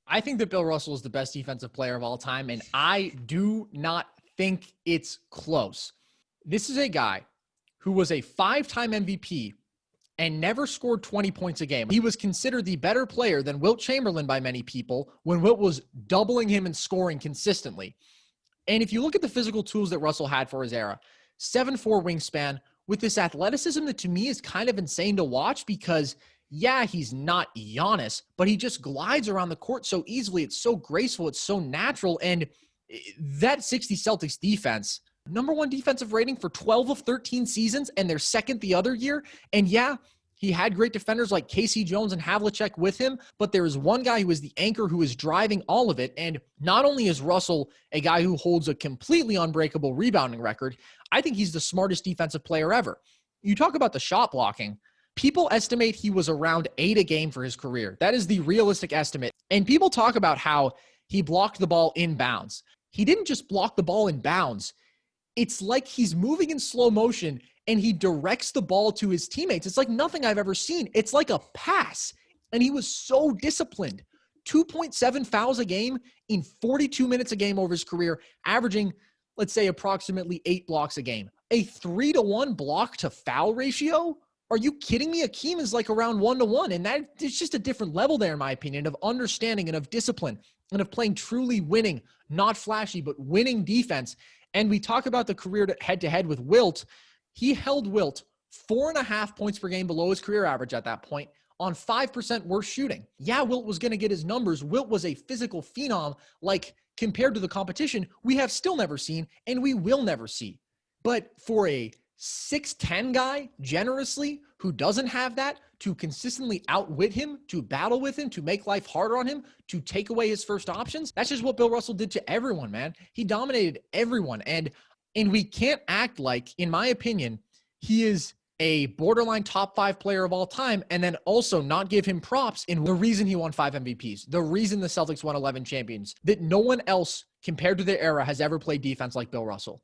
I think that Bill Russell is the best defensive player of all time, and I do not think it's close. This is a guy who was a 5-time MVP and never scored 20 points a game. He was considered the better player than Wilt Chamberlain by many people when Wilt was doubling him and scoring consistently. And if you look at the physical tools that Russell had for his era, 7'4" wingspan with this athleticism that to me is kind of insane to watch because, yeah, he's not Giannis, but he just glides around the court so easily. It's so graceful. It's so natural. And that 60 Celtics defense, number one defensive rating for 12 of 13 seasons, and they're second the other year. And yeah, he had great defenders like Casey Jones and Havlicek with him, but there is one guy who is the anchor who is driving all of it. And not only is Russell a guy who holds a completely unbreakable rebounding record, I think he's the smartest defensive player ever. You talk about the shot blocking. People estimate he was around 8 a game for his career. That is the realistic estimate. And people talk about how he blocked the ball in bounds. He didn't just block the ball in bounds. It's like he's moving in slow motion and he directs the ball to his teammates. It's like nothing I've ever seen. It's like a pass. And he was so disciplined. 2.7 fouls a game in 42 minutes a game over his career, averaging, let's say, approximately 8 blocks a game. A 3-to-1 block to foul ratio? Are you kidding me? Akeem is like around 1-to-1. And that it's just a different level there, in my opinion, of understanding and of discipline and of playing truly winning, not flashy, but winning defense. And we talk about the career head-to-head with Wilt. He held Wilt 4.5 points per game below his career average at that point on 5% worse shooting. Yeah, Wilt was going to get his numbers. Wilt was a physical phenom, like compared to the competition, we have still never seen and we will never see. But for a 6'10" guy, generously, who doesn't have that, to consistently outwit him, to battle with him, to make life harder on him, to take away his first options, that's just what Bill Russell did to everyone, man. He dominated everyone. And we can't act like, in my opinion, he is a borderline top 5 player of all time and then also not give him props in the reason he won 5 MVPs, the reason the Celtics won 11 champions, that no one else compared to their era has ever played defense like Bill Russell.